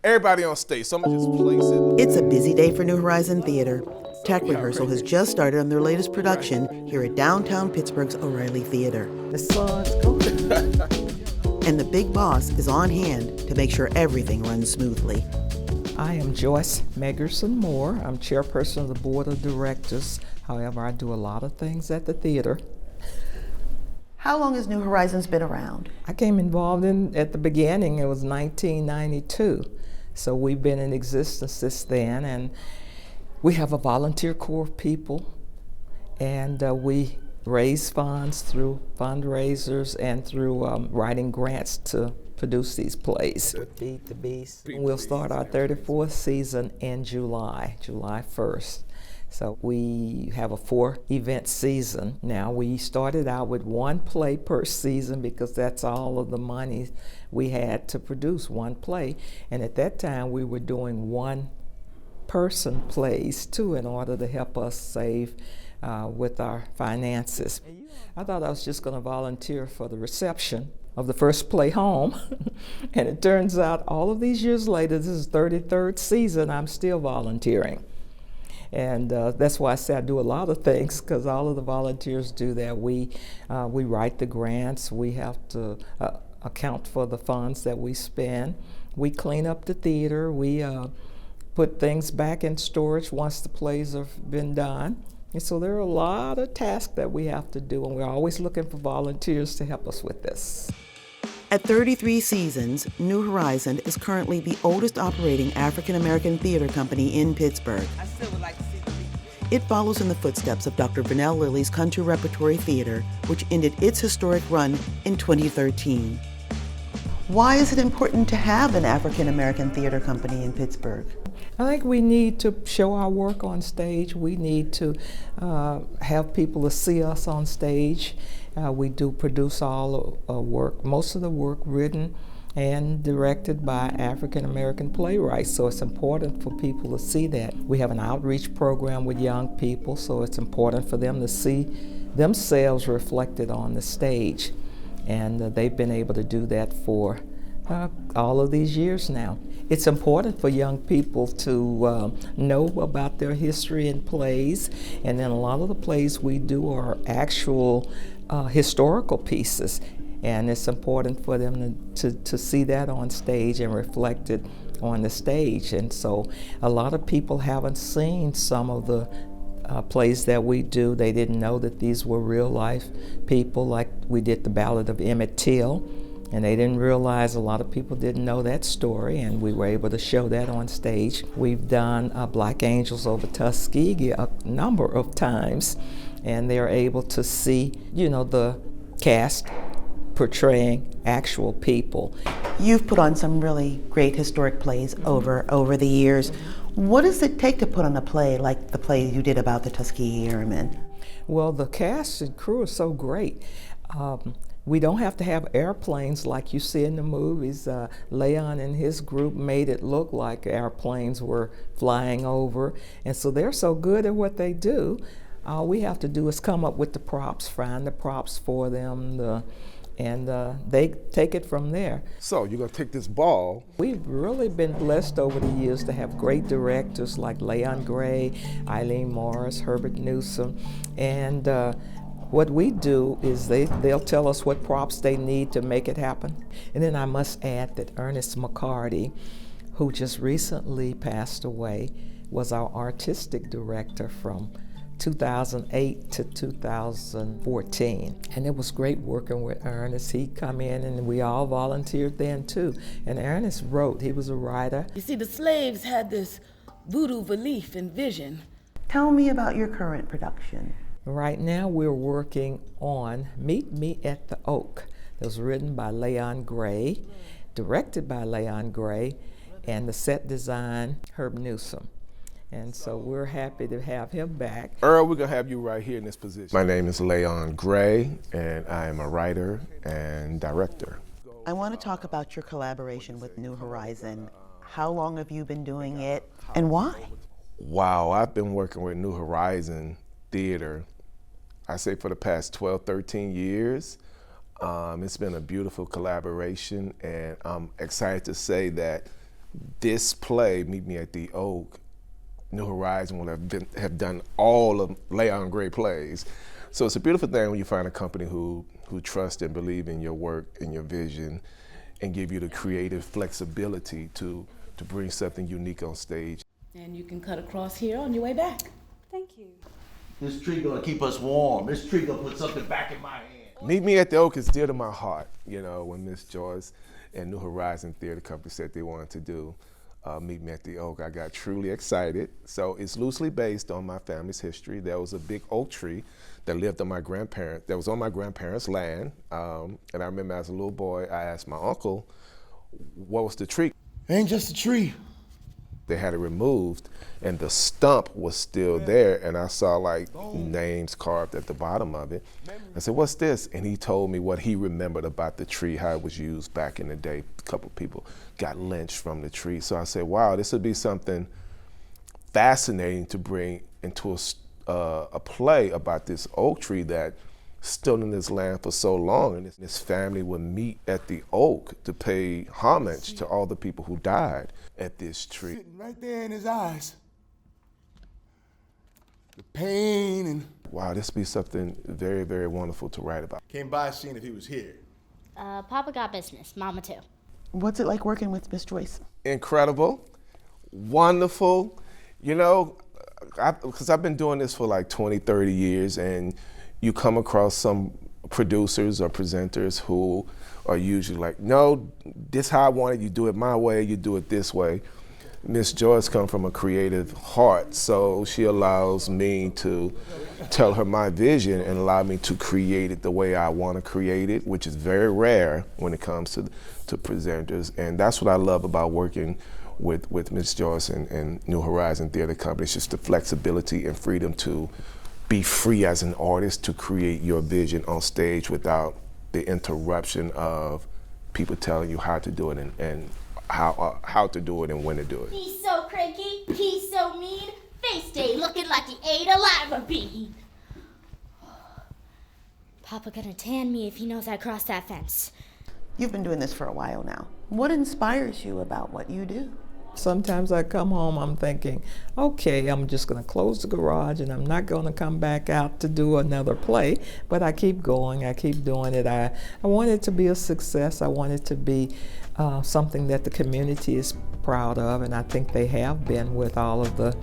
Everybody on stage, so I'm gonna just place it. It's a busy day for New Horizon Theater. Tech rehearsal has just started on their latest production here at downtown Pittsburgh's O'Reilly Theater. The sun's going. And the big boss is on hand to make sure everything runs smoothly. I am Joyce Meggerson-Moore. I'm chairperson of the board of directors. However, I do a lot of things at the theater. How long has New Horizons been around? I came involved at the beginning. It was 1992. So we've been in existence since then, and we have a volunteer corps of people, and we raise funds through fundraisers and through writing grants to produce these plays. Beat the Beast. We'll start our 34th season in July 1st. So we have a 4-event season. Now, we started out with one play per season because that's all of the money we had to produce one play. And at that time, we were doing one-person plays too in order to help us save with our finances. I thought I was just going to volunteer for the reception of the first play home. And it turns out all of these years later, this is 33rd season, I'm still volunteering. And that's why I say I do a lot of things, because all of the volunteers do that. We write the grants. We have to account for the funds that we spend. We clean up the theater. We put things back in storage once the plays have been done. And so there are a lot of tasks that we have to do, and we're always looking for volunteers to help us with this. At 33 seasons, New Horizon is currently the oldest operating African-American theater company in Pittsburgh. I still would like to see the beat. It follows in the footsteps of Dr. Vernell Lilly's Country Repertory Theater, which ended its historic run in 2013. Why is it important to have an African-American theater company in Pittsburgh? I think we need to show our work on stage. We need to have people to see us on stage. We do produce all work, most of the work written and directed by African American playwrights, so it's important for people to see that. We have an outreach program with young people, so it's important for them to see themselves reflected on the stage. And they've been able to do that for all of these years now. It's important for young people to know about their history in plays, and then a lot of the plays we do are actual historical pieces, and it's important for them to see that on stage and reflect it on the stage. And so a lot of people haven't seen some of the plays that we do. They didn't know that these were real life people, like we did the Ballad of Emmett Till, and they didn't realize, a lot of people didn't know that story, and we were able to show that on stage. We've done Black Angels over Tuskegee a number of times, and they're able to see, the cast portraying actual people. You've put on some really great historic plays over the years. What does it take to put on a play like the play you did about the Tuskegee Airmen? Well, the cast and crew are so great. We don't have to have airplanes like you see in the movies. Leon and his group made it look like airplanes were flying over, and so they're so good at what they do. All we have to do is come up with the props, find the props for them, and they take it from there. So you're gonna take this ball. We've really been blessed over the years to have great directors like Leon Gray, Eileen Morris, Herbert Newsom, and what we do is they'll tell us what props they need to make it happen. And then I must add that Ernest McCarty, who just recently passed away, was our artistic director from 2008 to 2014. And it was great working with Ernest. He'd come in and we all volunteered then too. And Ernest wrote, he was a writer. You see, the slaves had this voodoo belief and vision. Tell me about your current production. Right now we're working on Meet Me at the Oak. That was written by Leon Gray, directed by Leon Gray, and the set design, Herb Newsom. And so we're happy to have him back. Earl, we're gonna have you right here in this position. My name is Leon Gray, and I am a writer and director. I want to talk about your collaboration with New Horizon. How long have you been doing it, and why? Wow, I've been working with New Horizon Theater, I say for the past 12, 13 years. It's been a beautiful collaboration, and I'm excited to say that this play, Meet Me at the Oak, New Horizon will have done all of Leon Gray plays. So it's a beautiful thing when you find a company who trust and believe in your work and your vision and give you the creative flexibility to bring something unique on stage. And you can cut across here on your way back. Thank you. This tree gonna keep us warm. This tree gonna put something back in my hand. Meet Me at the Oak is dear to my heart. You know, when Miss Joyce and New Horizon Theater Company said they wanted to do Meet Me at the Oak, I got truly excited. So it's loosely based on my family's history. There was a big oak tree that lived on my grandparents, that was on my grandparents' land. And I remember as a little boy, I asked my uncle, what was the tree? Ain't just a tree. They had it removed and the stump was still there, and I saw like names carved at the bottom of it. I said, what's this? And he told me what he remembered about the tree, how it was used back in the day. A couple people got lynched from the tree. So I said, wow, this would be something fascinating to bring into a play about this oak tree that stood in this land for so long, and this family would meet at the oak to pay homage to all the people who died at this tree. Sitting right there in his eyes. The pain and... Wow, this would be something very, very wonderful to write about. Came by seeing if he was here. Papa got business, Mama too. What's it like working with Miss Joyce? Incredible, wonderful. You know, because I've been doing this for like 20, 30 years, and you come across some producers or presenters who are usually like, no, this how I want it, you do it my way, you do it this way. Miss Joyce comes from a creative heart, so she allows me to tell her my vision and allow me to create it the way I want to create it, which is very rare when it comes to presenters. And that's what I love about working with Miss Joyce and New Horizon Theater Company. It's just the flexibility and freedom to be free as an artist to create your vision on stage without the interruption of people telling you how to do it and how to do it and when to do it. He's so cranky, he's so mean, face day looking like he ate a lima bean. Papa gonna tan me if he knows I crossed that fence. You've been doing this for a while now. What inspires you about what you do? Sometimes I come home, I'm thinking, okay, I'm just going to close the garage and I'm not going to come back out to do another play, but I keep going, I keep doing it. I want it to be a success. I want it to be something that the community is proud of, and I think they have been with all of the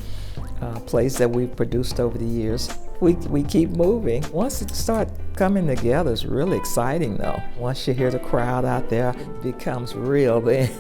plays that we've produced over the years. We keep moving. Once it starts coming together, it's really exciting though. Once you hear the crowd out there, it becomes real then.